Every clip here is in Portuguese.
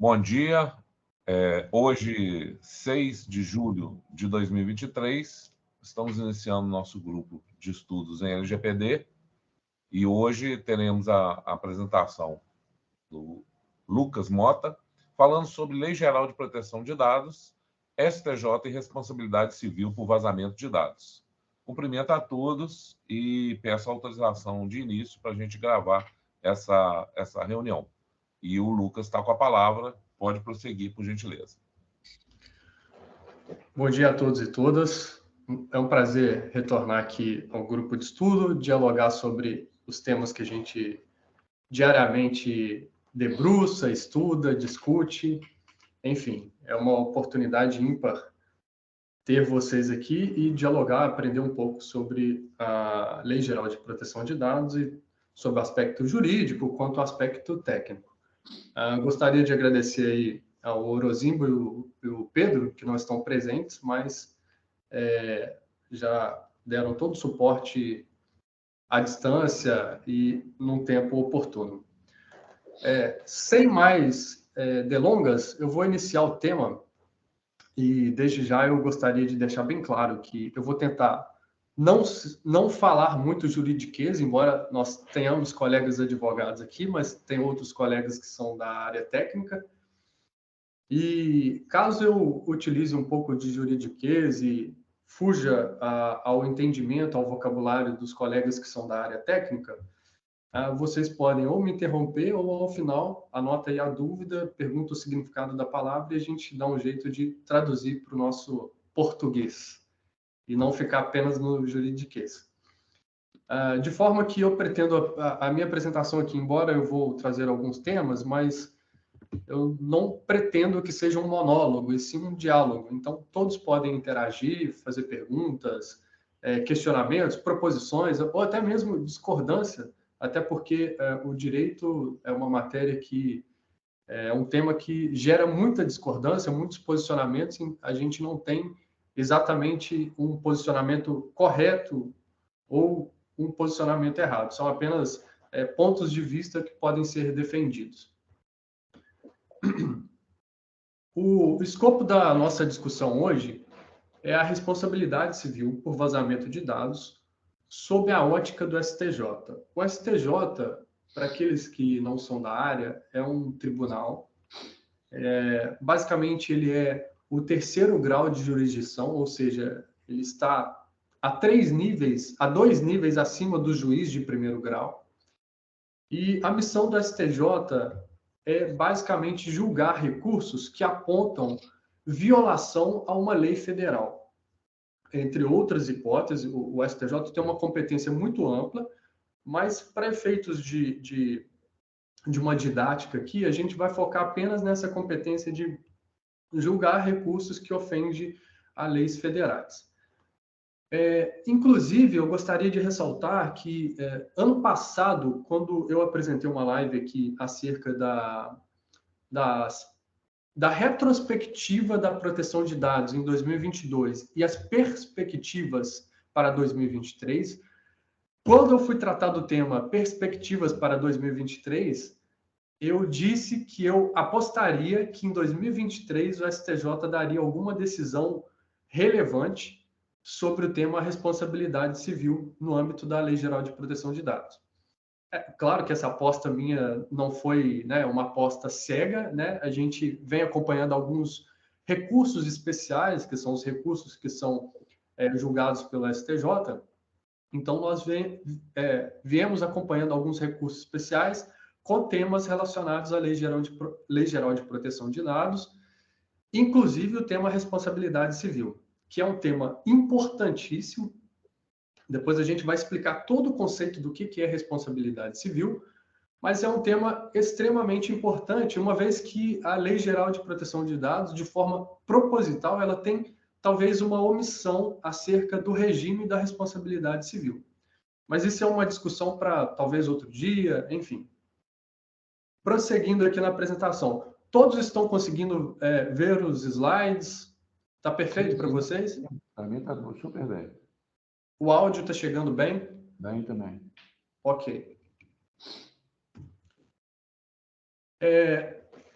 Bom dia. Hoje, 6 de julho de 2023, estamos iniciando nosso grupo de estudos em LGPD e hoje teremos a apresentação do Lucas Mota, falando sobre Lei Geral de Proteção de Dados, STJ e responsabilidade civil por vazamento de dados. Cumprimento a todos e peço autorização de início para a gente gravar essa reunião. E o Lucas está com a palavra, pode prosseguir, por gentileza. Bom dia a todos e todas. É um prazer retornar aqui ao grupo de estudo, dialogar sobre os temas que a gente diariamente debruça, estuda, discute. Enfim, é uma oportunidade ímpar ter vocês aqui e dialogar, aprender um pouco sobre a Lei Geral de Proteção de Dados e sobre o aspecto jurídico quanto ao aspecto técnico. Gostaria de agradecer aí ao Orozimbo e o Pedro, que não estão presentes, mas já deram todo o suporte à distância e num tempo oportuno. Sem mais delongas, eu vou iniciar o tema e, desde já, eu gostaria de deixar bem claro que eu vou tentar não falar muito juridiquês, embora nós tenhamos colegas advogados aqui, mas tem outros colegas que são da área técnica. E caso eu utilize um pouco de juridiquês e fuja ao entendimento, ao vocabulário dos colegas que são da área técnica, vocês podem ou me interromper ou, ao final, anota aí a dúvida, pergunta o significado da palavra e a gente dá um jeito de traduzir para o nosso português e não ficar apenas no juridiquês. De forma que eu pretendo a minha apresentação aqui, embora eu vou trazer alguns temas, mas eu não pretendo que seja um monólogo, e sim um diálogo. Então, todos podem interagir, fazer perguntas, questionamentos, proposições, ou até mesmo discordância, até porque o direito é uma matéria que é um tema que gera muita discordância, muitos posicionamentos, e a gente não tem exatamente um posicionamento correto ou um posicionamento errado. São apenas pontos de vista que podem ser defendidos. O escopo da nossa discussão hoje é a responsabilidade civil por vazamento de dados sob a ótica do STJ. O STJ, para aqueles que não são da área, é um tribunal. Basicamente, ele é o terceiro grau de jurisdição, ou seja, ele está a 2 níveis acima do juiz de primeiro grau. E a missão do STJ é basicamente julgar recursos que apontam violação a uma lei federal. Entre outras hipóteses, o STJ tem uma competência muito ampla, mas para efeitos de uma didática aqui, a gente vai focar apenas nessa competência de julgar recursos que ofendem a leis federais. Inclusive, eu gostaria de ressaltar que ano passado, quando eu apresentei uma live aqui acerca da retrospectiva da proteção de dados em 2022 e as perspectivas para 2023, quando eu fui tratar do tema perspectivas para 2023, eu disse que eu apostaria que em 2023 o STJ daria alguma decisão relevante sobre o tema responsabilidade civil no âmbito da Lei Geral de Proteção de Dados. Claro que essa aposta minha não foi, uma aposta cega, A gente vem acompanhando alguns recursos especiais, que são os recursos que são julgados pelo STJ. Então, nós viemos acompanhando alguns recursos especiais com temas relacionados à Lei Geral de Proteção de Dados, inclusive o tema responsabilidade civil, que é um tema importantíssimo. Depois a gente vai explicar todo o conceito do que é responsabilidade civil, mas é um tema extremamente importante, uma vez que a Lei Geral de Proteção de Dados, de forma proposital, ela tem talvez uma omissão acerca do regime da responsabilidade civil. Mas isso é uma discussão para talvez outro dia, enfim. Prosseguindo aqui na apresentação, todos estão conseguindo ver os slides? Está perfeito para vocês? Para mim está super bem. O áudio está chegando bem? Bem também. Ok.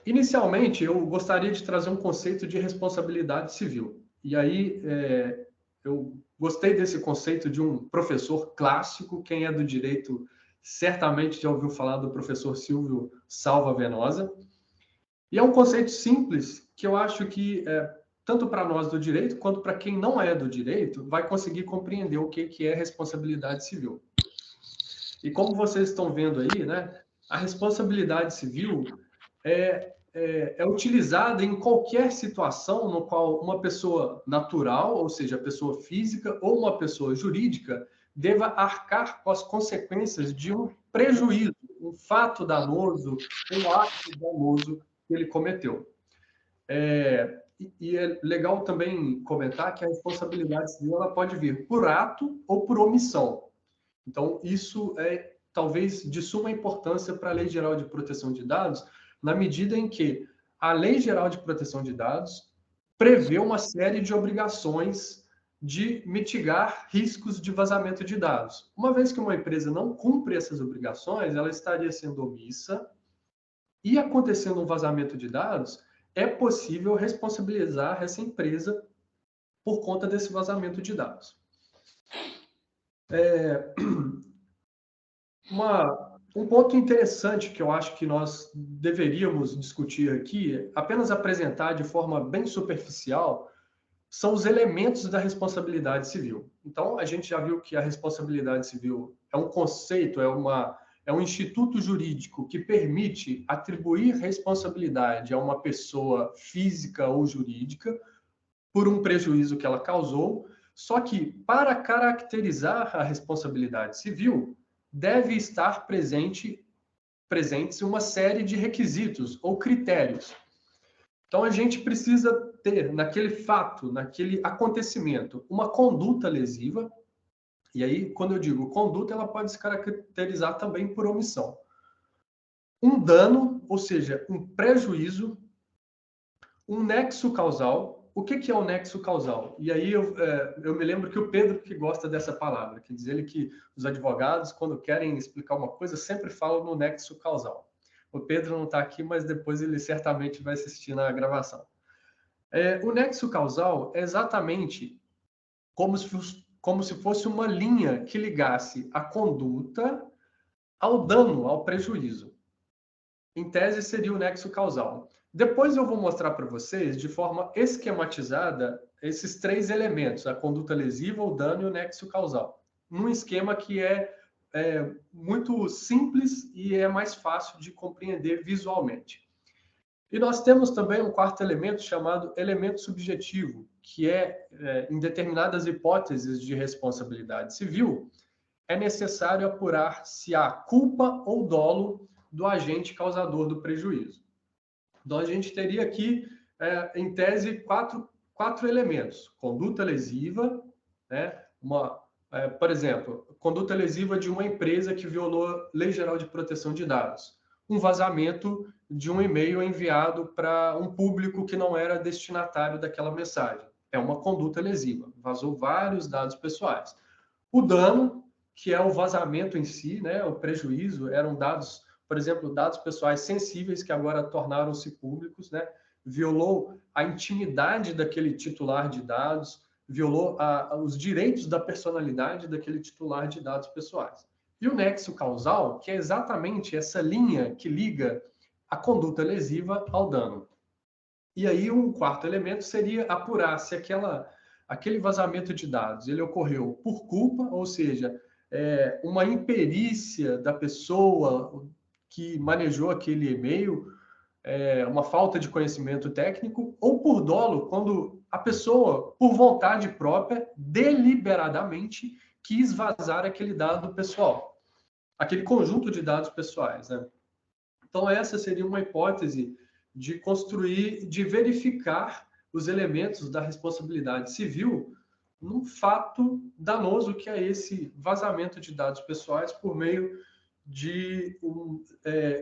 Inicialmente, eu gostaria de trazer um conceito de responsabilidade civil. E aí, eu gostei desse conceito de um professor clássico. Quem é do direito certamente já ouviu falar do professor Silvio Salva Venosa. E é um conceito simples que eu acho que, tanto para nós do direito, quanto para quem não é do direito, vai conseguir compreender o que é responsabilidade civil. E como vocês estão vendo aí, né, a responsabilidade civil é utilizada em qualquer situação no qual uma pessoa natural, ou seja, pessoa física, ou uma pessoa jurídica, deva arcar com as consequências de um prejuízo, um fato danoso, um ato danoso que ele cometeu. E é legal também comentar que a responsabilidade civil ela pode vir por ato ou por omissão. Então, isso é talvez de suma importância para a Lei Geral de Proteção de Dados, na medida em que a Lei Geral de Proteção de Dados prevê uma série de obrigações de mitigar riscos de vazamento de dados. Uma vez que uma empresa não cumpre essas obrigações, ela estaria sendo omissa, e acontecendo um vazamento de dados, é possível responsabilizar essa empresa por conta desse vazamento de dados. Um ponto interessante que eu acho que nós deveríamos discutir aqui, apenas apresentar de forma bem superficial, são os elementos da responsabilidade civil. Então, a gente já viu que a responsabilidade civil é um conceito, é um instituto jurídico que permite atribuir responsabilidade a uma pessoa física ou jurídica por um prejuízo que ela causou, só que para caracterizar a responsabilidade civil, deve estar presentes uma série de requisitos ou critérios. Então, a gente precisa ter, naquele fato, naquele acontecimento, uma conduta lesiva. E aí, quando eu digo conduta, ela pode se caracterizar também por omissão. Um dano, ou seja, um prejuízo, um nexo causal. O que é o nexo causal? E aí eu me lembro que o Pedro que gosta dessa palavra, que diz ele que os advogados, quando querem explicar uma coisa, sempre falam no nexo causal. O Pedro não está aqui, mas depois ele certamente vai assistir na gravação. O nexo causal é exatamente como se fosse uma linha que ligasse a conduta ao dano, ao prejuízo. Em tese, seria o nexo causal. Depois eu vou mostrar para vocês, de forma esquematizada, esses três elementos, a conduta lesiva, o dano e o nexo causal. Num esquema que é muito simples e é mais fácil de compreender visualmente. E nós temos também um quarto elemento chamado elemento subjetivo, que em determinadas hipóteses de responsabilidade civil, é necessário apurar se há culpa ou dolo do agente causador do prejuízo. Então, a gente teria aqui, em tese, quatro elementos. Conduta lesiva, né? Por exemplo, conduta lesiva de uma empresa que violou a Lei Geral de Proteção de Dados. Um vazamento de um e-mail enviado para um público que não era destinatário daquela mensagem. É uma conduta lesiva. Vazou vários dados pessoais. O dano, que é o vazamento em si, né? O prejuízo, eram dados, por exemplo, dados pessoais sensíveis que agora tornaram-se públicos, né? Violou a intimidade daquele titular de dados, violou os direitos da personalidade daquele titular de dados pessoais. E o nexo causal, que é exatamente essa linha que liga a conduta lesiva ao dano. E aí um quarto elemento seria apurar se aquele vazamento de dados ele ocorreu por culpa, ou seja, uma imperícia da pessoa que manejou aquele e-mail, uma falta de conhecimento técnico, ou por dolo, quando a pessoa, por vontade própria, deliberadamente quis vazar aquele dado pessoal, aquele conjunto de dados pessoais, né? Então, essa seria uma hipótese de construir, de verificar os elementos da responsabilidade civil num fato danoso que é esse vazamento de dados pessoais por meio de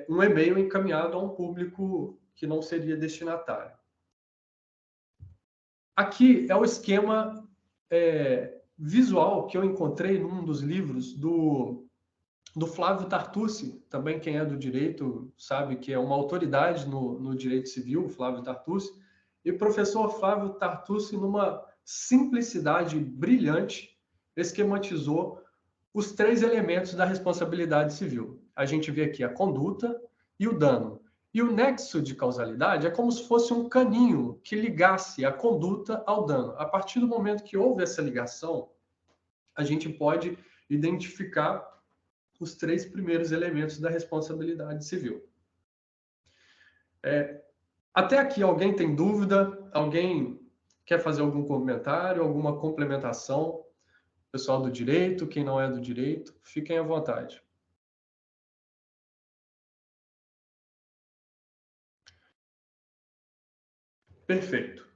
um e-mail encaminhado a um público que não seria destinatário. Aqui é o esquema visual que eu encontrei num dos livros do do Flávio Tartucci, também quem é do direito sabe que é uma autoridade no direito civil, Flávio Tartucci, e o professor Flávio Tartucci, numa simplicidade brilhante, esquematizou os 3 elementos da responsabilidade civil. A gente vê aqui a conduta e o dano. E o nexo de causalidade é como se fosse um caninho que ligasse a conduta ao dano. A partir do momento que houve essa ligação, a gente pode identificar os 3 primeiros elementos da responsabilidade civil. Até aqui, alguém tem dúvida? Alguém quer fazer algum comentário, alguma complementação? Pessoal do direito, quem não é do direito, fiquem à vontade. Perfeito.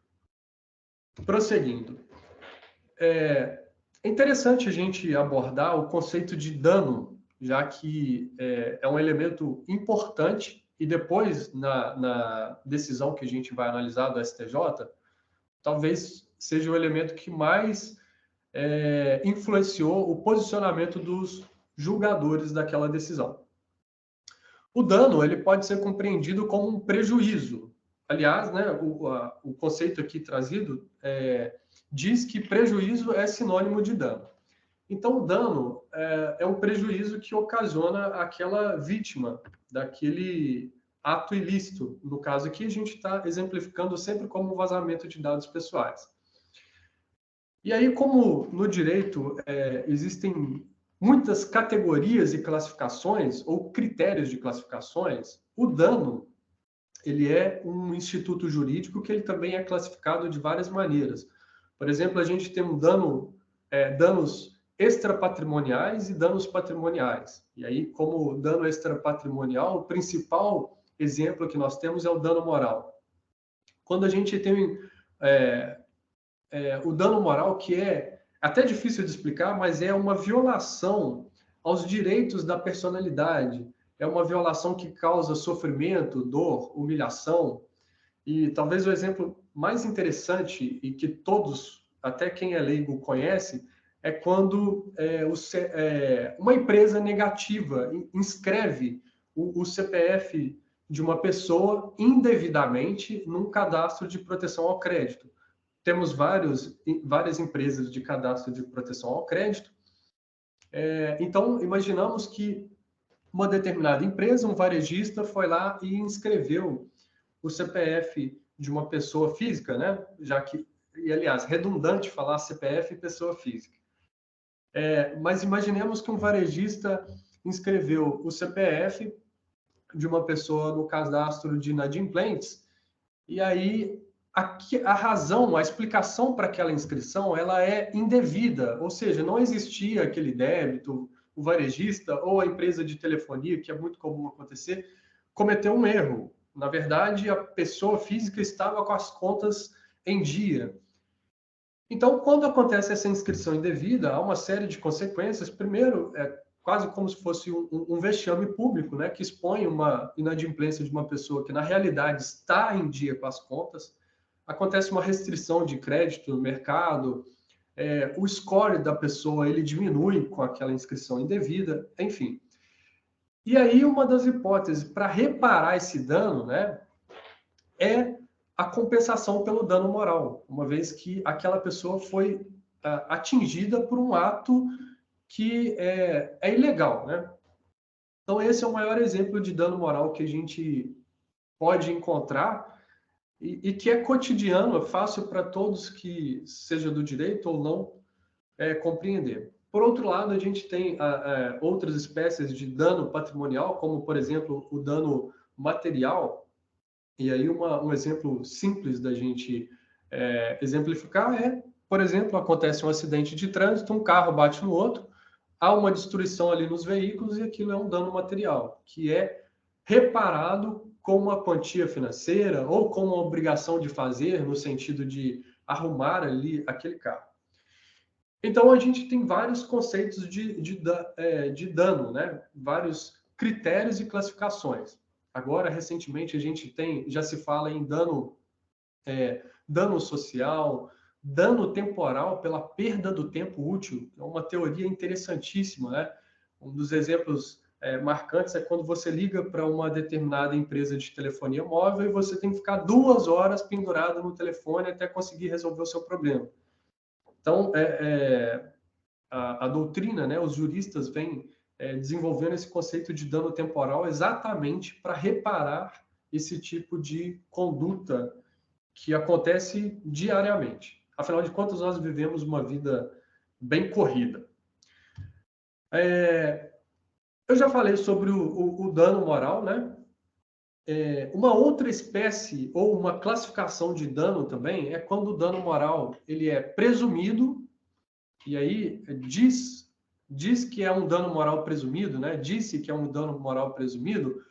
Prosseguindo. É interessante a gente abordar o conceito de dano, já que é um elemento importante e depois, na decisão que a gente vai analisar do STJ, talvez seja o elemento que mais influenciou o posicionamento dos julgadores daquela decisão. O dano ele pode ser compreendido como um prejuízo. Aliás, né, o conceito aqui trazido diz que prejuízo é sinônimo de dano. Então, o dano é um prejuízo que ocasiona aquela vítima daquele ato ilícito. No caso aqui, a gente está exemplificando sempre como vazamento de dados pessoais. E aí, como no direito existem muitas categorias e classificações ou critérios de classificações, o dano ele é um instituto jurídico que ele também é classificado de várias maneiras. Por exemplo, a gente tem danos extrapatrimoniais e danos patrimoniais. E aí, como dano extrapatrimonial, o principal exemplo que nós temos é o dano moral. Quando a gente tem o dano moral, que é até difícil de explicar, mas é uma violação aos direitos da personalidade, é uma violação que causa sofrimento, dor, humilhação. E talvez o exemplo mais interessante e que todos, até quem é leigo, conhece, é quando uma empresa negativa inscreve o CPF de uma pessoa indevidamente num cadastro de proteção ao crédito. Temos várias empresas de cadastro de proteção ao crédito. Então, imaginamos que uma determinada empresa, um varejista, foi lá e inscreveu o CPF de uma pessoa física, né? Já que, e aliás, redundante falar CPF e pessoa física. Mas imaginemos que um varejista inscreveu o CPF de uma pessoa no cadastro de inadimplentes, e aí a razão, a explicação para aquela inscrição, ela é indevida, ou seja, não existia aquele débito, o varejista ou a empresa de telefonia, que é muito comum acontecer, cometeu um erro. Na verdade, a pessoa física estava com as contas em dia. Então, quando acontece essa inscrição indevida, há uma série de consequências. Primeiro, é quase como se fosse um vexame público, né, que expõe uma inadimplência de uma pessoa que, na realidade, está em dia com as contas. Acontece uma restrição de crédito no mercado, o score da pessoa ele diminui com aquela inscrição indevida, enfim. E aí, uma das hipóteses para reparar esse dano, né, é a compensação pelo dano moral, uma vez que aquela pessoa foi atingida por um ato que é ilegal, né? Então, esse é o maior exemplo de dano moral que a gente pode encontrar e que é cotidiano, é fácil para todos que, seja do direito ou não, compreender. Por outro lado, a gente tem outras espécies de dano patrimonial, como, por exemplo, o dano material. E aí, um exemplo simples da gente exemplificar por exemplo, acontece um acidente de trânsito, um carro bate no outro, há uma destruição ali nos veículos e aquilo é um dano material, que é reparado com uma quantia financeira ou com uma obrigação de fazer, no sentido de arrumar ali aquele carro. Então, a gente tem vários conceitos de dano, né? Vários critérios e classificações. Agora, recentemente, a gente já se fala em dano social, dano temporal pela perda do tempo útil. É uma teoria interessantíssima, né? Um dos exemplos marcantes é quando você liga para uma determinada empresa de telefonia móvel e você tem que ficar 2 horas pendurado no telefone até conseguir resolver o seu problema. Então, a doutrina, né, os juristas vêm desenvolvendo esse conceito de dano temporal exatamente para reparar esse tipo de conduta que acontece diariamente. Afinal de contas, nós vivemos uma vida bem corrida. Eu já falei sobre o dano moral, né? Uma outra espécie ou uma classificação de dano também é quando o dano moral ele é presumido, e aí diz que é um dano moral presumido, né? Disse que é um dano moral presumido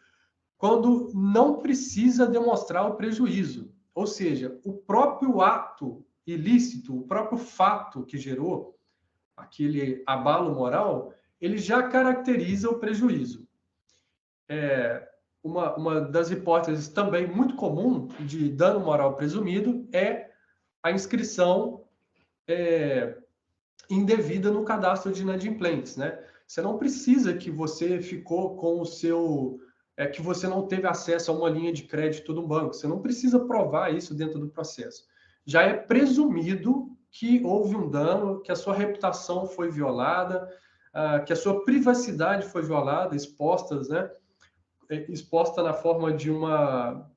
quando não precisa demonstrar o prejuízo. Ou seja, o próprio ato ilícito, o próprio fato que gerou aquele abalo moral, ele já caracteriza o prejuízo. Uma das hipóteses também muito comum de dano moral presumido é a inscrição indevida no cadastro de inadimplentes, né? Você não precisa que você ficou com o seu... que você não teve acesso a uma linha de crédito do banco. Você não precisa provar isso dentro do processo. Já é presumido que houve um dano, que a sua reputação foi violada, que a sua privacidade foi violada, exposta na forma de uma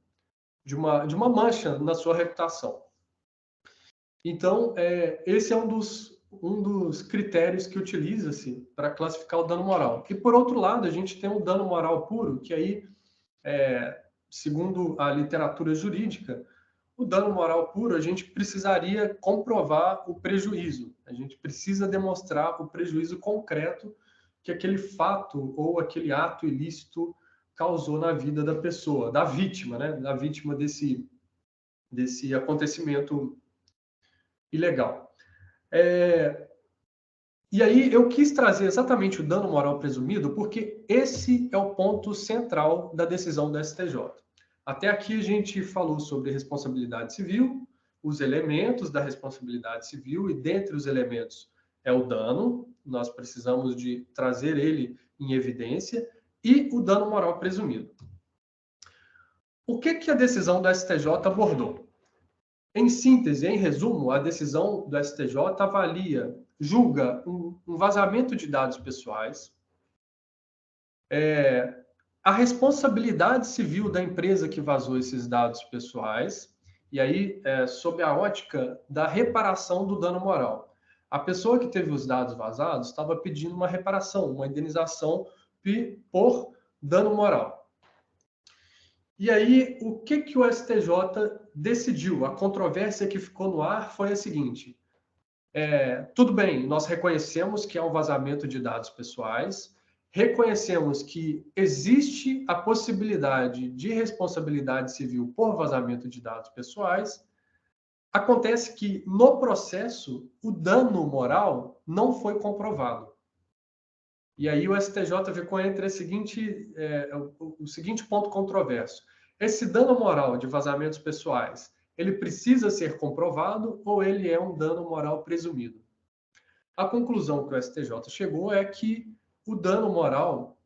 mancha na sua reputação. Então, esse é um dos critérios que utiliza-se para classificar o dano moral. E, por outro lado, a gente tem o dano moral puro, que aí, segundo a literatura jurídica, o dano moral puro, a gente precisaria comprovar o prejuízo. A gente precisa demonstrar o prejuízo concreto que aquele fato ou aquele ato ilícito causou na vida da pessoa, da vítima, né? Da vítima desse acontecimento ilegal. E aí eu quis trazer exatamente o dano moral presumido, porque esse é o ponto central da decisão do STJ. Até aqui a gente falou sobre responsabilidade civil, os elementos da responsabilidade civil, e dentre os elementos é o dano, nós precisamos de trazer ele em evidência, e o dano moral presumido. O que a decisão do STJ abordou? Em síntese, em resumo, a decisão do STJ julga um vazamento de dados pessoais, a responsabilidade civil da empresa que vazou esses dados pessoais, e aí, sob a ótica da reparação do dano moral. A pessoa que teve os dados vazados estava pedindo uma reparação, uma indenização por dano moral. E aí, o que o STJ decidiu? A controvérsia que ficou no ar foi a seguinte: tudo bem, nós reconhecemos que há um vazamento de dados pessoais, reconhecemos que existe a possibilidade de responsabilidade civil por vazamento de dados pessoais. Acontece que, no processo, o dano moral não foi comprovado. E aí o STJ ficou entre o seguinte ponto controverso. Esse dano moral de vazamentos pessoais, ele precisa ser comprovado ou ele é um dano moral presumido? A conclusão que o STJ chegou é que o dano moral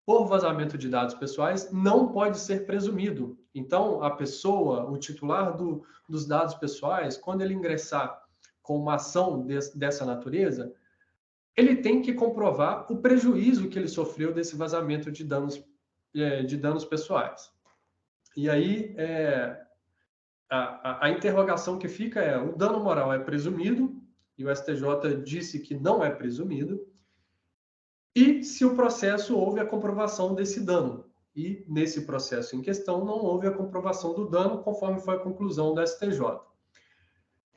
por vazamento de dados pessoais não pode ser presumido. Então, a pessoa, o titular dos dados pessoais, quando ele ingressar com uma ação dessa natureza, ele tem que comprovar o prejuízo que ele sofreu desse vazamento de danos pessoais. E aí, a interrogação que fica é: o dano moral é presumido, e o STJ disse que não é presumido, e se o processo houve a comprovação desse dano. E nesse processo em questão não houve a comprovação do dano, conforme foi a conclusão do STJ.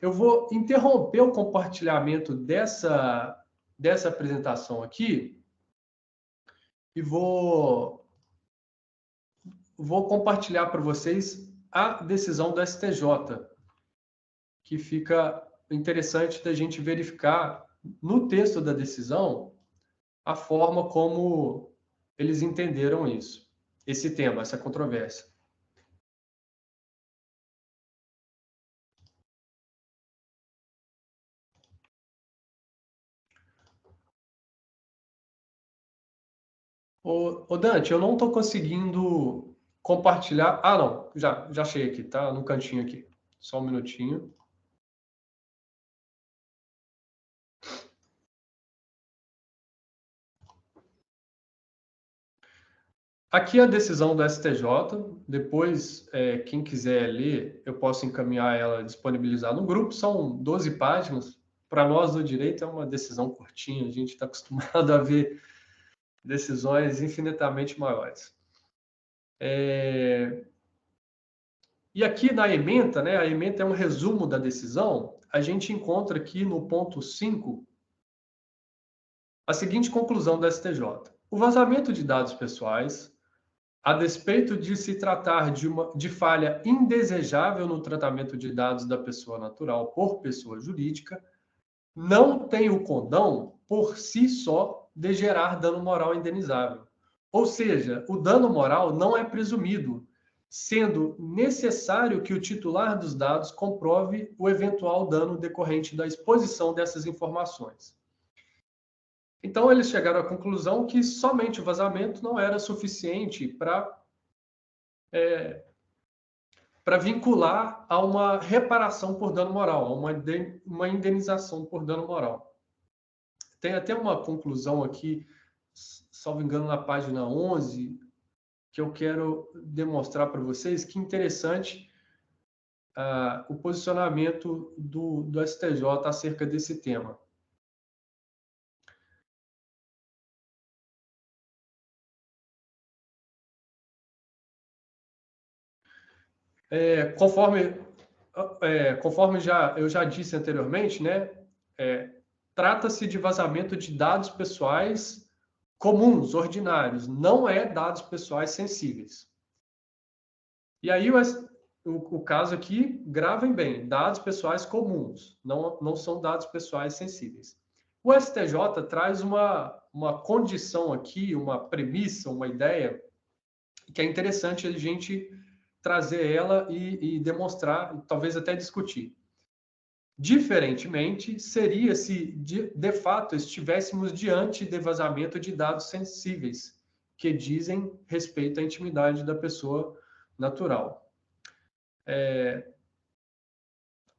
Eu vou interromper o compartilhamento dessa apresentação aqui e vou compartilhar para vocês a decisão do STJ, que fica interessante da gente verificar no texto da decisão a forma como eles entenderam esse tema, essa controvérsia. Ô Dante, eu não estou conseguindo compartilhar. Ah, não, já achei aqui, tá no cantinho aqui. Só um minutinho. Aqui a decisão do STJ, depois, quem quiser ler, eu posso encaminhar ela, disponibilizar no grupo, são 12 páginas. Para nós do direito é uma decisão curtinha, a gente está acostumado a ver decisões infinitamente maiores. E aqui na ementa, né, a ementa é um resumo da decisão, a gente encontra aqui no ponto 5 a seguinte conclusão da STJ. O vazamento de dados pessoais, a despeito de se tratar de falha indesejável no tratamento de dados da pessoa natural por pessoa jurídica, não tem o condão, por si só, de gerar dano moral indenizável. Ou seja, o dano moral não é presumido, sendo necessário que o titular dos dados comprove o eventual dano decorrente da exposição dessas informações. Então, eles chegaram à conclusão que somente o vazamento não era suficiente para vincular a uma reparação por dano moral, a uma indenização por dano moral. Tem até uma conclusão aqui, salvo engano, na página 11, que eu quero demonstrar para vocês que interessante o posicionamento do STJ acerca desse tema. Conforme eu já disse anteriormente, né, trata-se de vazamento de dados pessoais comuns, ordinários, não é dados pessoais sensíveis. E aí o caso aqui, gravem bem, dados pessoais comuns, não são dados pessoais sensíveis. O STJ traz uma condição aqui, uma premissa, uma ideia, que é interessante a gente trazer ela e demonstrar, talvez até discutir. Diferentemente, seria se de fato estivéssemos diante de vazamento de dados sensíveis, que dizem respeito à intimidade da pessoa natural.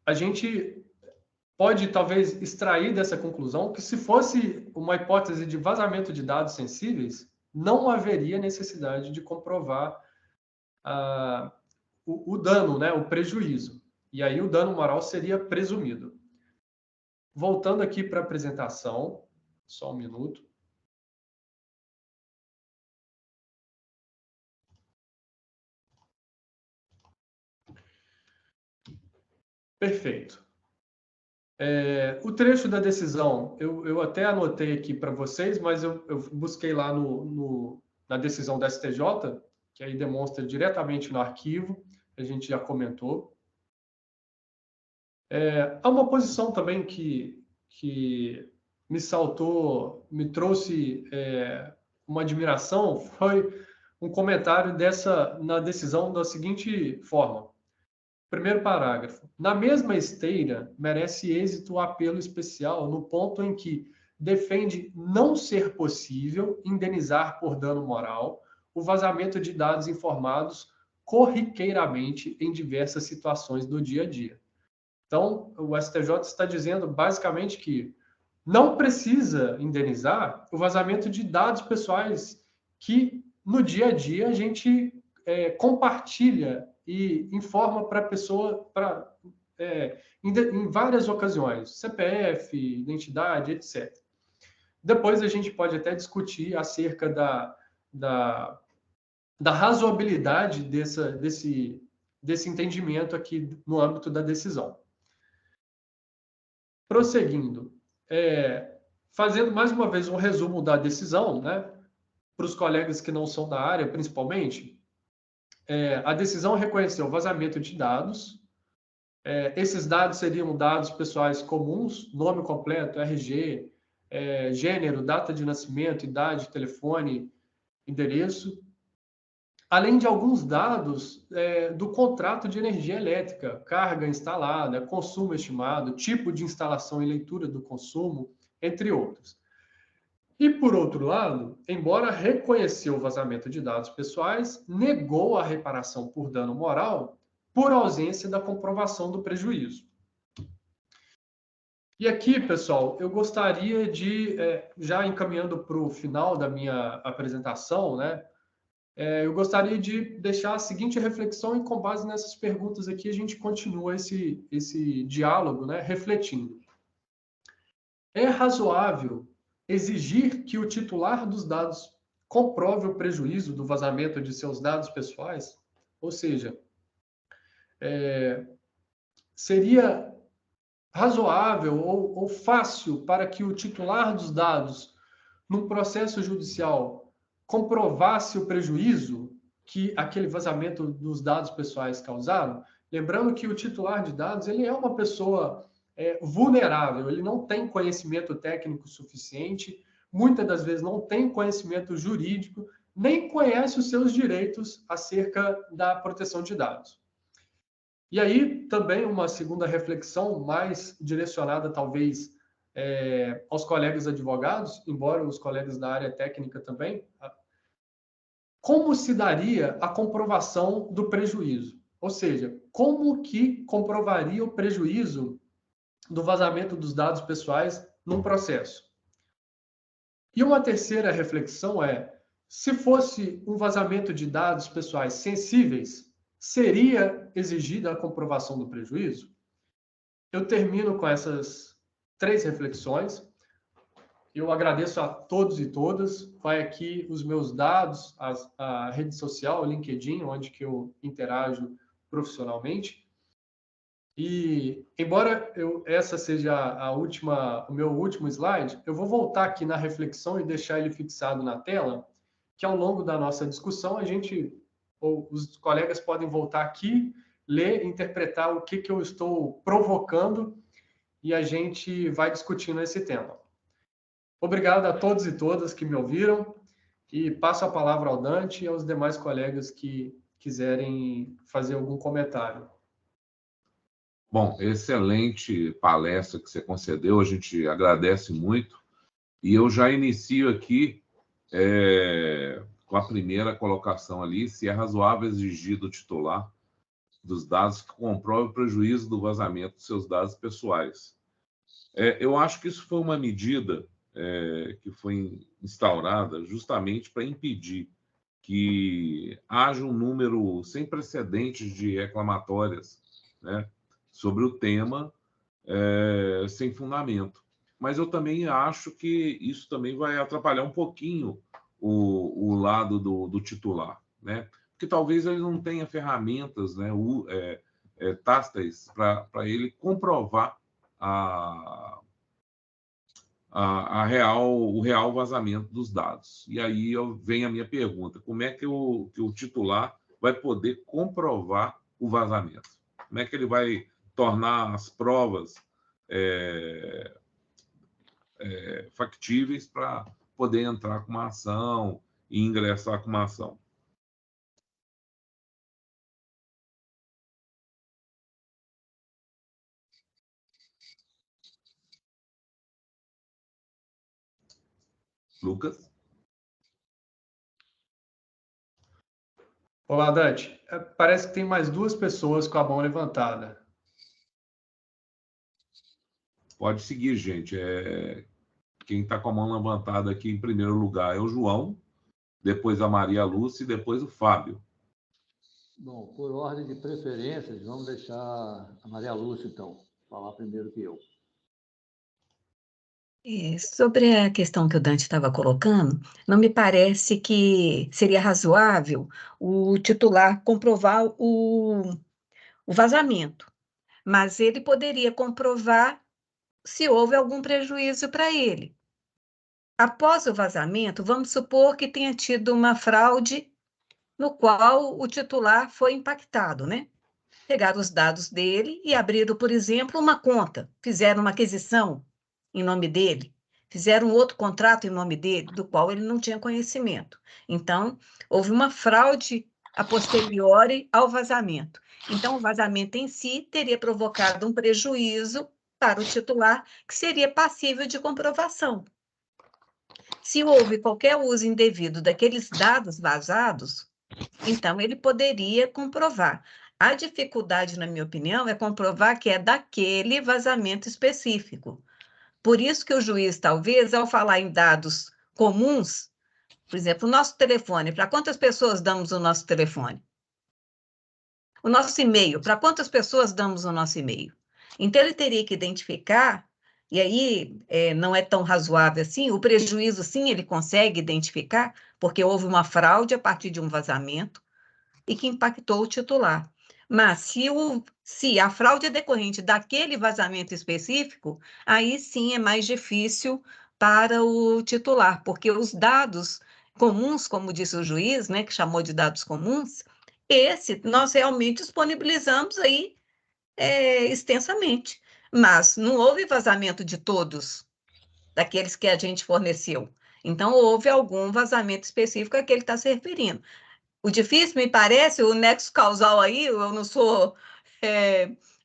A gente pode talvez extrair dessa conclusão que se fosse uma hipótese de vazamento de dados sensíveis, não haveria necessidade de comprovar o dano, né, o prejuízo. E aí o dano moral seria presumido. Voltando aqui para a apresentação, só um minuto. Perfeito. O trecho da decisão, eu até anotei aqui para vocês, mas eu busquei lá na decisão da STJ, que aí demonstra diretamente no arquivo, a gente já comentou. Há uma posição também que me saltou, me trouxe uma admiração, foi um comentário na decisão da seguinte forma. Primeiro parágrafo. Na mesma esteira, merece êxito o apelo especial no ponto em que defende não ser possível indenizar por dano moral o vazamento de dados informados corriqueiramente em diversas situações do dia a dia. Então, o STJ está dizendo basicamente que não precisa indenizar o vazamento de dados pessoais que no dia a dia a gente compartilha e informa para a pessoa em várias ocasiões, CPF, identidade, etc. Depois a gente pode até discutir acerca da razoabilidade desse entendimento aqui no âmbito da decisão. Prosseguindo, fazendo mais uma vez um resumo da decisão, né, para os colegas que não são da área, principalmente, a decisão reconheceu o vazamento de dados. Esses dados seriam dados pessoais comuns, nome completo, RG, gênero, data de nascimento, idade, telefone, endereço, além de alguns dados do contrato de energia elétrica, carga instalada, consumo estimado, tipo de instalação e leitura do consumo, entre outros. E, por outro lado, embora reconheceu o vazamento de dados pessoais, negou a reparação por dano moral por ausência da comprovação do prejuízo. E aqui, pessoal, eu gostaria de, já encaminhando para o final da minha apresentação, né, eu gostaria de deixar a seguinte reflexão e, com base nessas perguntas aqui, a gente continua esse diálogo, né, refletindo. É razoável exigir que o titular dos dados comprove o prejuízo do vazamento de seus dados pessoais? Ou seja, seria razoável ou fácil para que o titular dos dados, num processo judicial, comprovasse o prejuízo que aquele vazamento dos dados pessoais causaram? Lembrando que o titular de dados ele é uma pessoa vulnerável, ele não tem conhecimento técnico suficiente, muitas das vezes não tem conhecimento jurídico, nem conhece os seus direitos acerca da proteção de dados. E aí, também uma segunda reflexão, mais direcionada, talvez, aos colegas advogados, embora os colegas da área técnica também, como se daria a comprovação do prejuízo? Ou seja, como que comprovaria o prejuízo do vazamento dos dados pessoais num processo? E uma terceira reflexão se fosse um vazamento de dados pessoais sensíveis, seria exigida a comprovação do prejuízo? Eu termino com essas 3 reflexões. Eu agradeço a todos e todas. Vai aqui os meus dados, a rede social, o LinkedIn, onde que eu interajo profissionalmente. E, embora essa seja o meu último slide, eu vou voltar aqui na reflexão e deixar ele fixado na tela, que ao longo da nossa discussão, os colegas podem voltar aqui, ler, interpretar o que eu estou provocando e a gente vai discutindo esse tema. Obrigado a todos e todas que me ouviram e passo a palavra ao Dante e aos demais colegas que quiserem fazer algum comentário. Bom, excelente palestra que você concedeu, a gente agradece muito. E eu já inicio aqui com a primeira colocação ali, se é razoável exigir do titular dos dados que comprove o prejuízo do vazamento de seus dados pessoais. Eu acho que isso foi uma medida que foi instaurada justamente para impedir que haja um número sem precedentes de reclamatórias, né, sobre o tema sem fundamento. Mas eu também acho que isso também vai atrapalhar um pouquinho o lado do titular, né? Porque talvez ele não tenha ferramentas, né, táceis para ele comprovar o real vazamento dos dados. E aí vem a minha pergunta: como é que o titular vai poder comprovar o vazamento? Como é que ele vai tornar as provas factíveis para poder entrar com uma ação e ingressar com uma ação? Lucas? Olá, Dante. Parece que tem mais 2 pessoas com a mão levantada. Pode seguir, gente. Quem está com a mão levantada aqui em primeiro lugar é o João, depois a Maria Lúcia e depois o Fábio. Bom, por ordem de preferências, vamos deixar a Maria Lúcia, então, falar primeiro que eu. Sobre a questão que o Dante estava colocando, não me parece que seria razoável o titular comprovar o vazamento, mas ele poderia comprovar se houve algum prejuízo para ele. Após o vazamento, vamos supor que tenha tido uma fraude no qual o titular foi impactado, né? Pegaram os dados dele e abriram, por exemplo, uma conta, fizeram uma aquisição em nome dele, fizeram outro contrato em nome dele, do qual ele não tinha conhecimento. Então, houve uma fraude a posteriori ao vazamento. Então, o vazamento em si teria provocado um prejuízo para o titular, que seria passível de comprovação. Se houve qualquer uso indevido daqueles dados vazados, então ele poderia comprovar. A dificuldade, na minha opinião, é comprovar que é daquele vazamento específico. Por isso que o juiz, talvez, ao falar em dados comuns, por exemplo, o nosso telefone, para quantas pessoas damos o nosso telefone? O nosso e-mail, para quantas pessoas damos o nosso e-mail? Então, ele teria que identificar, e aí não é tão razoável assim, o prejuízo, sim, ele consegue identificar, porque houve uma fraude a partir de um vazamento e que impactou o titular. Mas se a fraude é decorrente daquele vazamento específico, aí sim é mais difícil para o titular, porque os dados comuns, como disse o juiz, né, que chamou de dados comuns, esse nós realmente disponibilizamos aí extensamente. Mas não houve vazamento de todos, daqueles que a gente forneceu. Então, houve algum vazamento específico a que ele está se referindo. O difícil, me parece, o nexo causal aí, eu não sou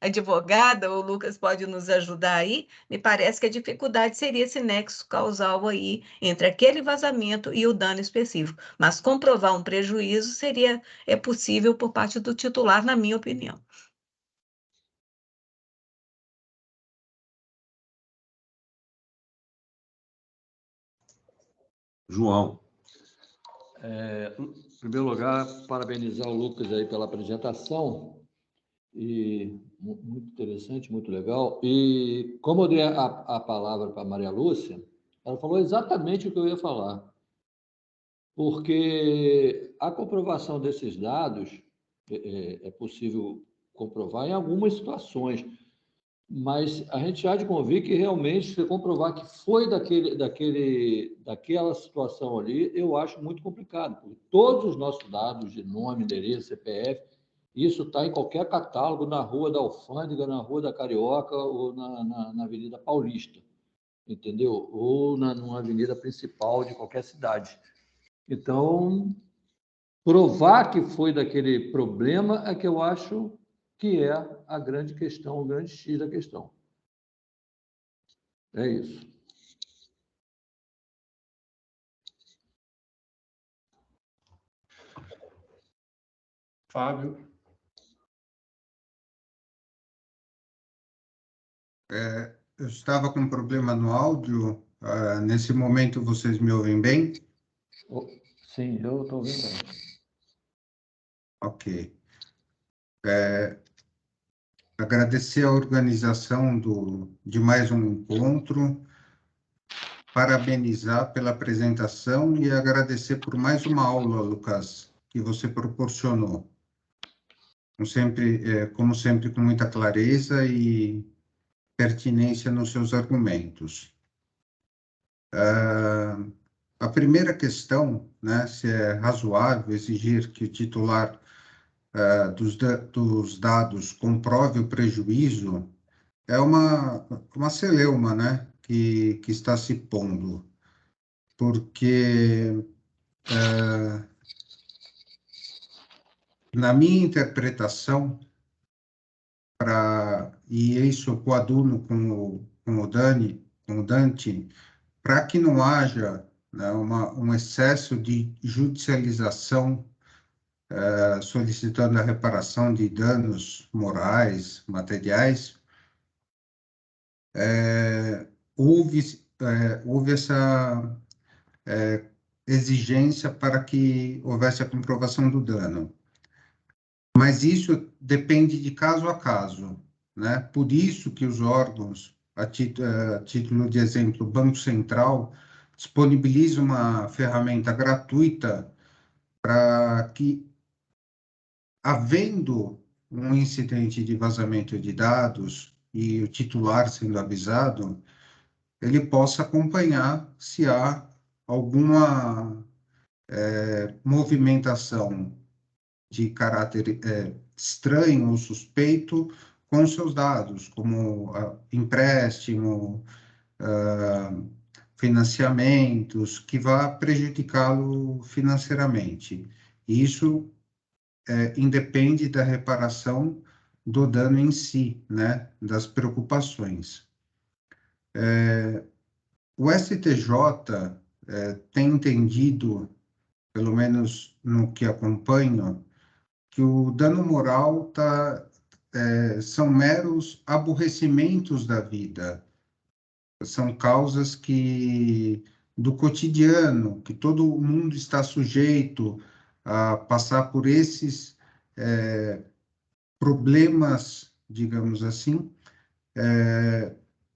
advogada, o Lucas pode nos ajudar aí, me parece que a dificuldade seria esse nexo causal aí entre aquele vazamento e o dano específico. Mas comprovar um prejuízo é possível por parte do titular, na minha opinião. João. Em primeiro lugar, parabenizar o Lucas aí pela apresentação, e muito interessante, muito legal. E como eu dei a palavra para a Maria Lúcia, ela falou exatamente o que eu ia falar, porque a comprovação desses dados é possível comprovar em algumas situações, mas a gente há de convir que realmente, se comprovar que foi daquela situação ali, eu acho muito complicado, porque todos os nossos dados de nome, endereço, CPF, isso está em qualquer catálogo, na Rua da Alfândega, na Rua da Carioca ou na Avenida Paulista, entendeu? Ou numa avenida principal de qualquer cidade. Então, provar que foi daquele problema é que eu acho que é a grande questão, o grande X da questão. É isso. Fábio. Eu estava com um problema no áudio. Nesse momento, vocês me ouvem bem? Sim, eu estou ouvindo bem. Ok. Agradecer a organização de mais um encontro, parabenizar pela apresentação e agradecer por mais uma aula, Lucas, que você proporcionou. Como sempre, com muita clareza e pertinência nos seus argumentos. A primeira questão, né, se é razoável exigir que o titular dos dados comprove o prejuízo, é uma celeuma, né, que está se pondo, porque, na minha interpretação, e isso eu coaduno com o Dante, para que não haja, né, um excesso de judicialização solicitando a reparação de danos morais, materiais, houve essa exigência para que houvesse a comprovação do dano. Mas isso depende de caso a caso, né? Por isso que os órgãos, a título de exemplo, o Banco Central, disponibiliza uma ferramenta gratuita para que, havendo um incidente de vazamento de dados e o titular sendo avisado, ele possa acompanhar se há alguma movimentação de caráter estranho ou suspeito com seus dados, como empréstimo, financiamentos, que vá prejudicá-lo financeiramente. Isso independe da reparação do dano em si, né, das preocupações. O STJ, têm entendido, pelo menos no que acompanho, que o dano moral são meros aborrecimentos da vida, são causas do cotidiano, que todo mundo está sujeito a passar por esses problemas, digamos assim,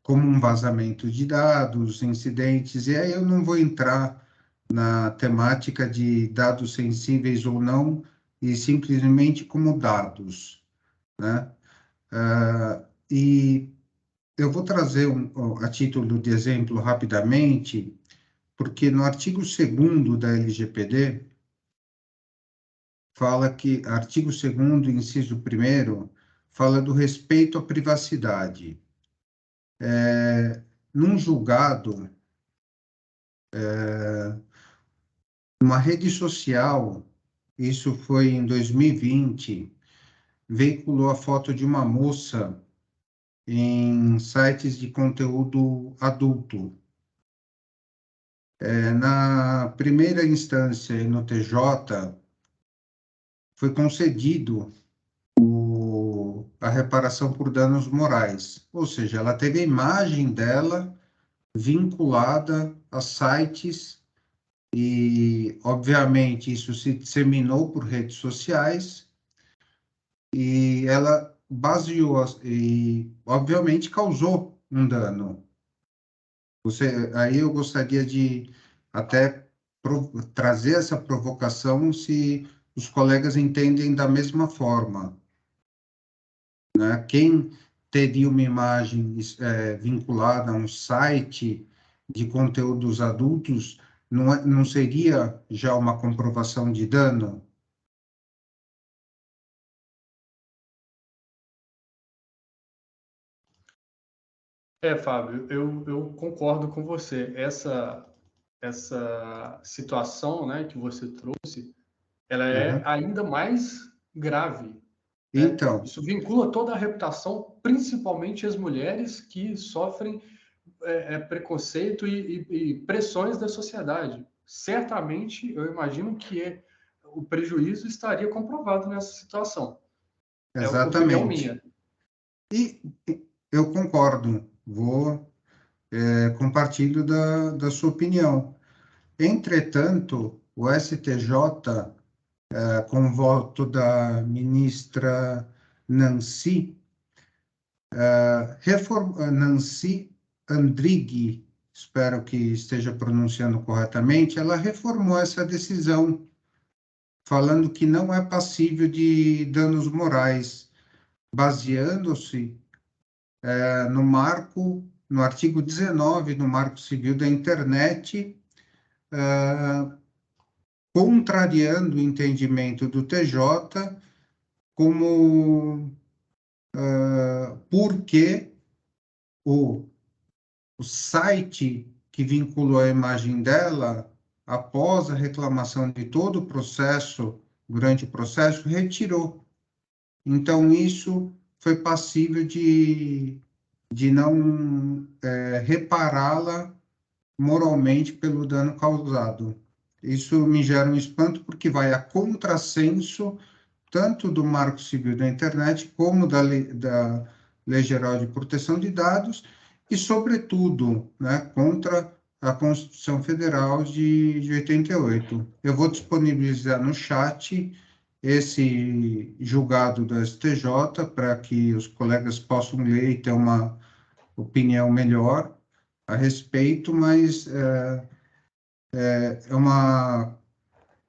como um vazamento de dados, incidentes, e aí eu não vou entrar na temática de dados sensíveis ou não, e simplesmente como dados, né? E eu vou trazer a título de exemplo rapidamente, porque no artigo 2º da LGPD, fala que, artigo 2º, inciso 1º, fala do respeito à privacidade. Num julgado, uma rede social, isso foi em 2020, veiculou a foto de uma moça em sites de conteúdo adulto. Na primeira instância e no TJ, foi concedido a reparação por danos morais, ou seja, ela teve a imagem dela vinculada a sites e, obviamente, isso se disseminou por redes sociais e ela baseou e, obviamente, causou um dano. Aí eu gostaria de até trazer essa provocação se os colegas entendem da mesma forma, né? Quem teria uma imagem vinculada a um site de conteúdos adultos não seria já uma comprovação de dano? Fábio, eu concordo com você. Essa situação, né, que você trouxe, ela é ainda mais grave, né? Então, Isso vincula toda a reputação, principalmente as mulheres que sofrem preconceito e pressões da sociedade. Certamente, eu imagino que o prejuízo estaria comprovado nessa situação. É a opinião exatamente. minha. E eu concordo, compartilho da sua opinião. Entretanto, o STJ, com voto da ministra Nancy Andrighi, espero que esteja pronunciando corretamente, ela reformou essa decisão, falando que não é passível de danos morais, baseando-se no artigo 19 do Marco Civil da Internet, contrariando o entendimento do TJ, como porque o site que vinculou a imagem dela, após a reclamação de todo o processo, durante o processo, retirou. Então, isso foi passível de não repará-la moralmente pelo dano causado. Isso me gera um espanto, porque vai a contrassenso tanto do Marco Civil da Internet, como da Lei Geral de Proteção de Dados, e, sobretudo, né, contra a Constituição Federal de 88. Eu vou disponibilizar no chat esse julgado do STJ, para que os colegas possam ler e ter uma opinião melhor a respeito, mas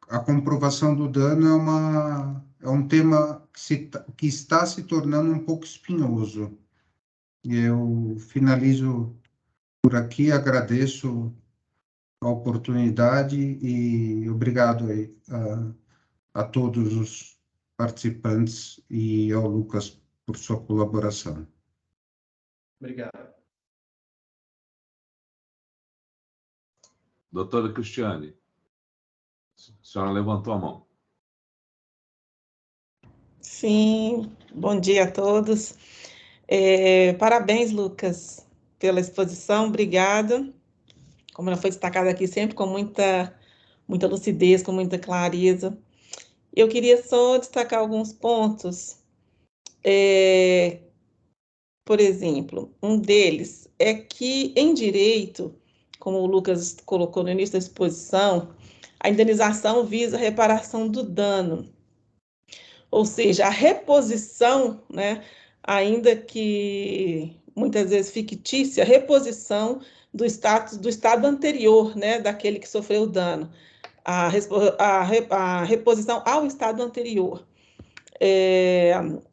a comprovação do dano é um tema que está se tornando um pouco espinhoso. E eu finalizo por aqui, agradeço a oportunidade e obrigado aí a todos os participantes e ao Lucas por sua colaboração. Obrigado. Doutora Cristiane, a senhora levantou a mão. Sim, bom dia a todos. Parabéns, Lucas, pela exposição, obrigada. como já foi destacado aqui, sempre com muita lucidez, com muita clareza. Eu queria só destacar alguns pontos. Por exemplo, um deles é que, em direito, como o Lucas colocou no início da exposição, a indenização visa a reparação do dano, ou seja, a reposição, né, ainda que muitas vezes fictícia, a reposição do estado anterior, né, daquele que sofreu o dano, a reposição ao estado anterior.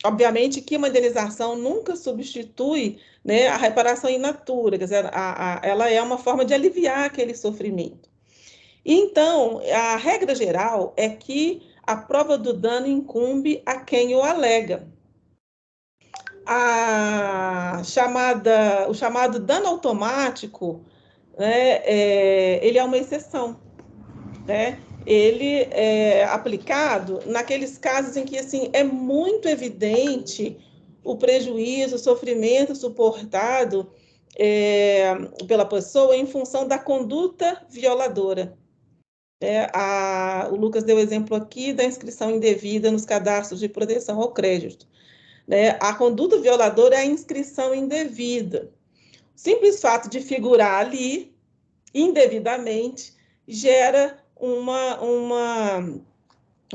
Obviamente que uma indenização nunca substitui, né, a reparação in natura, quer dizer, ela é uma forma de aliviar aquele sofrimento. Então, a regra geral é que a prova do dano incumbe a quem o alega. O chamado dano automático, né, ele é uma exceção, né? Ele é aplicado naqueles casos em que assim, é muito evidente o prejuízo, o sofrimento suportado pela pessoa em função da conduta violadora. O Lucas deu exemplo aqui da inscrição indevida nos cadastros de proteção ao crédito. Né? A conduta violadora é a inscrição indevida. O simples fato de figurar ali, indevidamente, gera um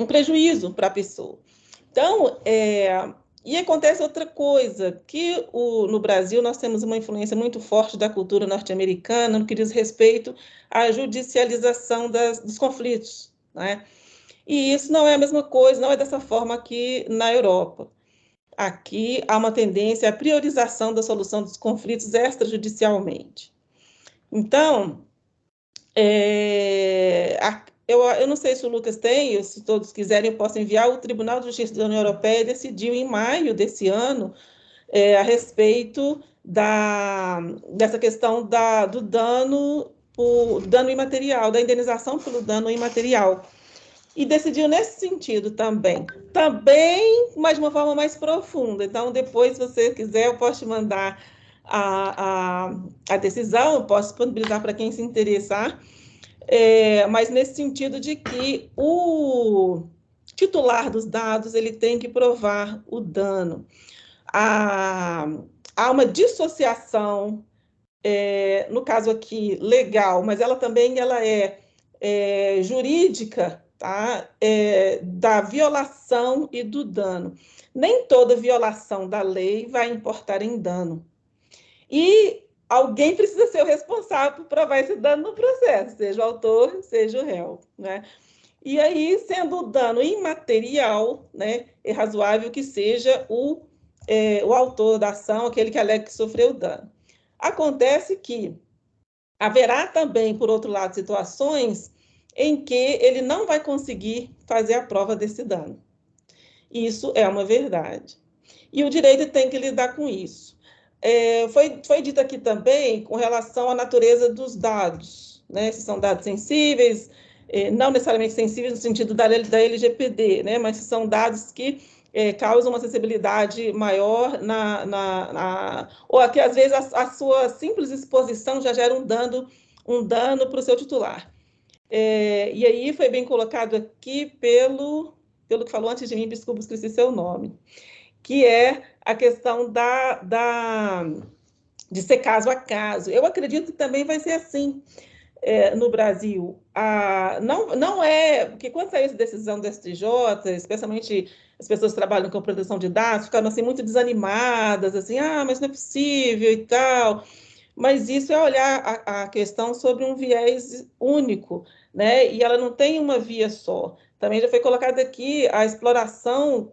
prejuízo para a pessoa. Então, e acontece outra coisa, que no Brasil nós temos uma influência muito forte da cultura norte-americana no que diz respeito à judicialização dos conflitos, né? E isso não é a mesma coisa, não é dessa forma aqui na Europa. Aqui há uma tendência à priorização da solução dos conflitos extrajudicialmente. Então, eu não sei se o Lucas tem, ou se todos quiserem, eu posso enviar. O Tribunal de Justiça da União Europeia decidiu em maio desse ano a respeito dessa questão do dano imaterial, da indenização pelo dano imaterial. E decidiu nesse sentido também, mas de uma forma mais profunda. Então, depois, se você quiser, eu posso te mandar a decisão, eu posso disponibilizar para quem se interessar, mas nesse sentido de que o titular dos dados ele tem que provar o dano. Há uma dissociação, no caso aqui, legal, mas ela também é jurídica, tá? Da violação e do dano. Nem toda violação da lei vai importar em dano. E alguém precisa ser o responsável por provar esse dano no processo, seja o autor, seja o réu, né? E aí, sendo o dano imaterial, né, é razoável que seja o autor da ação, aquele que alega que sofreu o dano. Acontece que haverá também, por outro lado, situações em que ele não vai conseguir fazer a prova desse dano. Isso é uma verdade. E o direito tem que lidar com isso. Foi dito aqui também com relação à natureza dos dados, né? Se são dados sensíveis, não necessariamente sensíveis no sentido da LGPD, né? Mas se são dados que causam uma sensibilidade maior ou que às vezes a sua simples exposição já gera um dano para o seu titular. E aí foi bem colocado aqui pelo que falou antes de mim, desculpa, esqueci seu nome, que é a questão de ser caso a caso. Eu acredito que também vai ser assim no Brasil. Não é, porque quando saiu essa decisão do STJ, especialmente as pessoas que trabalham com proteção de dados, ficaram assim muito desanimadas, assim, mas não é possível e tal. Mas isso é olhar a questão sobre um viés único, né? E ela não tem uma via só. Também já foi colocado aqui a exploração,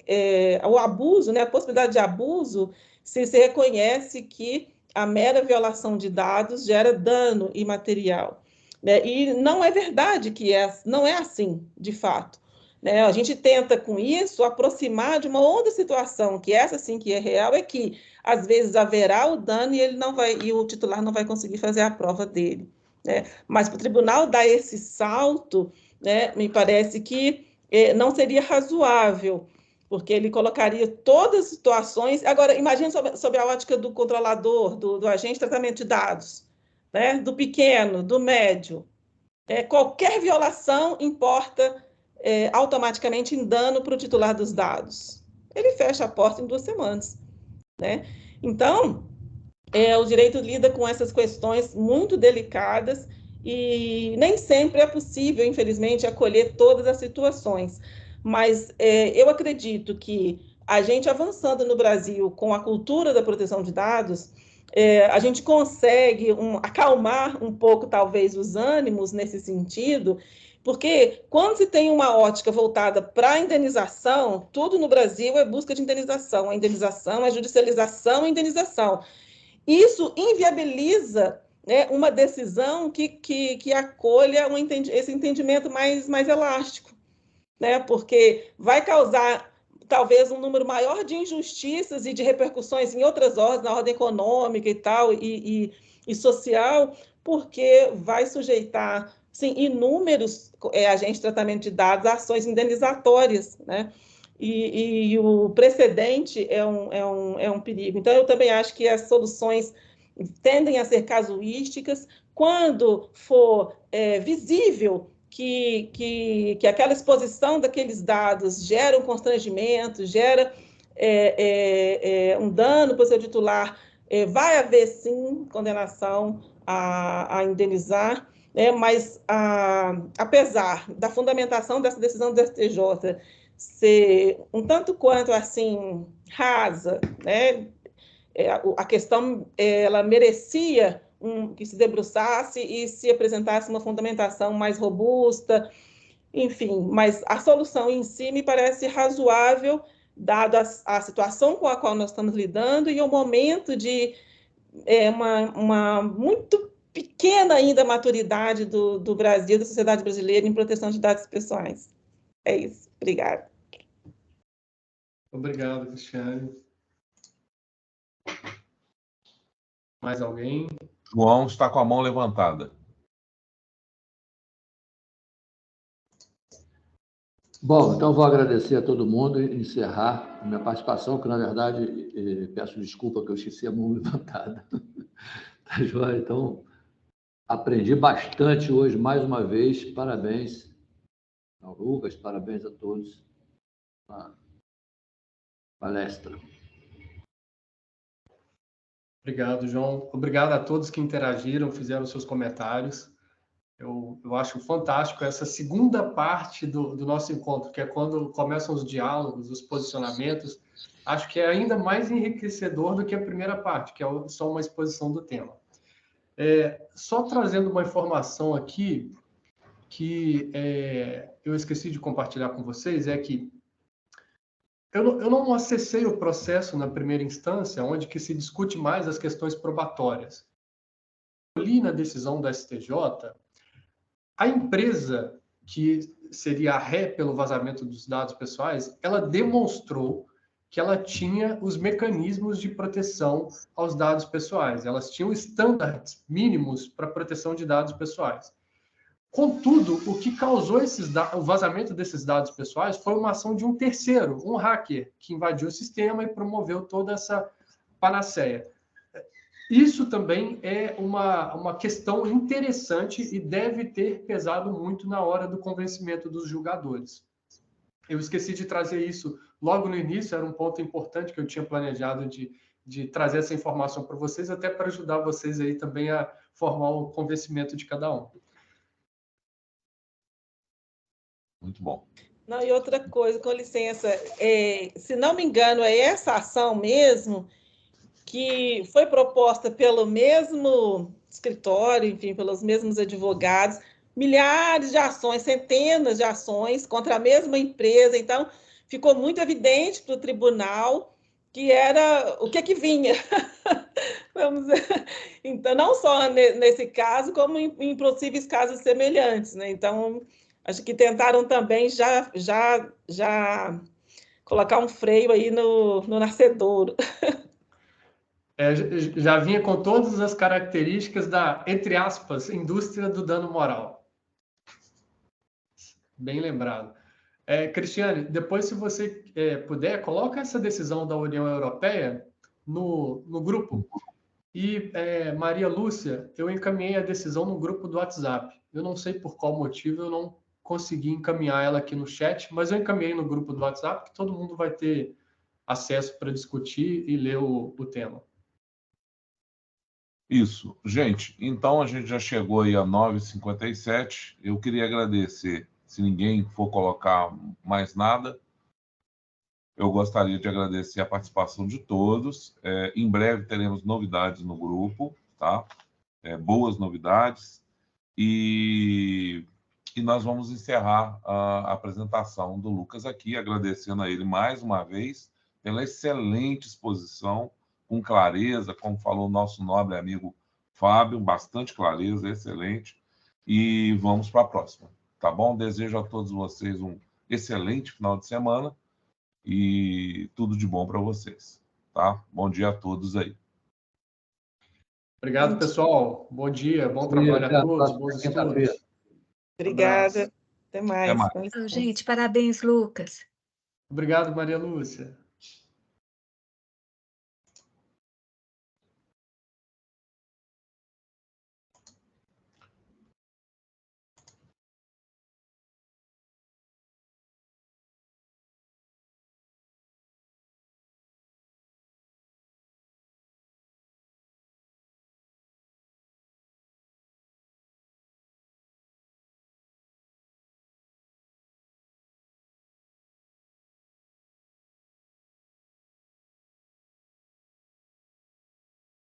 o abuso, né? A possibilidade de abuso, se reconhece que a mera violação de dados gera dano imaterial. Né? E não é verdade que não é assim, de fato. Né? A gente tenta, com isso, aproximar de uma outra situação, que essa sim que é real, é que, às vezes, haverá o dano e o titular não vai conseguir fazer a prova dele. Né? Mas para o tribunal dar esse salto, né, me parece que não seria razoável, porque ele colocaria todas as situações. Agora, imagine sob a ótica do controlador, do agente de tratamento de dados. né, do pequeno, do médio, qualquer violação importa automaticamente em dano para o titular dos dados. Ele fecha a porta em 2 semanas, né? Então, o direito lida com essas questões muito delicadas e nem sempre é possível, infelizmente, acolher todas as situações. Mas eu acredito que a gente avançando no Brasil com a cultura da proteção de dados, a gente consegue acalmar um pouco, talvez, os ânimos nesse sentido, porque quando se tem uma ótica voltada para a indenização, tudo no Brasil é busca de indenização. A indenização é judicialização e indenização. Isso inviabiliza, né, uma decisão que acolha esse entendimento mais elástico, né, porque vai causar talvez um número maior de injustiças e de repercussões em outras ordens, na ordem econômica e tal, e social, porque vai sujeitar, sim, inúmeros agentes de tratamento de dados a ações indenizatórias, né? E o precedente é um perigo. Então, eu também acho que as soluções tendem a ser casuísticas. Quando for visível que aquela exposição daqueles dados gera um constrangimento, gera um dano para o seu titular, vai haver, sim, condenação a indenizar, né? Mas, apesar da fundamentação dessa decisão do STJ ser um tanto quanto assim rasa, né? A questão ela merecia que se debruçasse e se apresentasse uma fundamentação mais robusta, enfim, mas a solução em si me parece razoável, dada a situação com a qual nós estamos lidando e o momento de uma muito pequena ainda maturidade do Brasil, da sociedade brasileira em proteção de dados pessoais. É isso. Obrigada. Obrigado, Cristiane. Mais alguém? João está com a mão levantada. Bom, então vou agradecer a todo mundo e encerrar a minha participação, que, na verdade, peço desculpa que eu esqueci a mão levantada. Tá joia? Então, aprendi bastante hoje, mais uma vez. Parabéns ao Lucas, parabéns a todos na palestra. Obrigado, João. Obrigado a todos que interagiram, fizeram seus comentários. Eu acho fantástico essa segunda parte do nosso encontro, que é quando começam os diálogos, os posicionamentos. Acho que é ainda mais enriquecedor do que a primeira parte, que é só uma exposição do tema. Só trazendo uma informação aqui, que eu esqueci de compartilhar com vocês, é que eu não acessei o processo na primeira instância, onde que se discute mais as questões probatórias. Eu li na decisão da STJ, a empresa que seria a ré pelo vazamento dos dados pessoais, ela demonstrou que ela tinha os mecanismos de proteção aos dados pessoais. Elas tinham estándares mínimos para proteção de dados pessoais. Contudo, o que causou o vazamento desses dados pessoais foi uma ação de um terceiro, um hacker, que invadiu o sistema e promoveu toda essa panaceia. Isso também é uma questão interessante e deve ter pesado muito na hora do convencimento dos julgadores. Eu esqueci de trazer isso logo no início, era um ponto importante que eu tinha planejado de trazer essa informação para vocês, até para ajudar vocês aí também a formar o convencimento de cada um. Muito bom. Não, e outra coisa, com licença, se não me engano, é essa ação mesmo que foi proposta pelo mesmo escritório, enfim, pelos mesmos advogados, milhares de ações, centenas de ações contra a mesma empresa. Então, ficou muito evidente para o tribunal que era o que vinha. Vamos dizer. Então, não só nesse caso, como em possíveis casos semelhantes, né? Então, acho que tentaram também já colocar um freio aí no nascedouro. Já vinha com todas as características da, entre aspas, indústria do dano moral. Bem lembrado. Cristiane, depois, se você puder, coloca essa decisão da União Europeia no grupo E, Maria Lúcia, eu encaminhei a decisão no grupo do WhatsApp. Eu não sei por qual motivo eu não consegui encaminhar ela aqui no chat, mas eu encaminhei no grupo do WhatsApp, que todo mundo vai ter acesso para discutir e ler o tema. Isso. Gente, então a gente já chegou aí a 9h57. Eu queria agradecer, se ninguém for colocar mais nada, eu gostaria de agradecer a participação de todos. Em breve teremos novidades no grupo, tá? Boas novidades. E nós vamos encerrar a apresentação do Lucas aqui, agradecendo a ele mais uma vez pela excelente exposição, com clareza, como falou o nosso nobre amigo Fábio, bastante clareza, excelente. E vamos para a próxima, tá bom? Desejo a todos vocês um excelente final de semana e tudo de bom para vocês, tá? Bom dia a todos aí. Obrigado, pessoal. Bom dia, bom trabalho a todos, bons estudos. Obrigada. Até mais. Até mais. Gente, parabéns, Lucas. Obrigado, Maria Lúcia.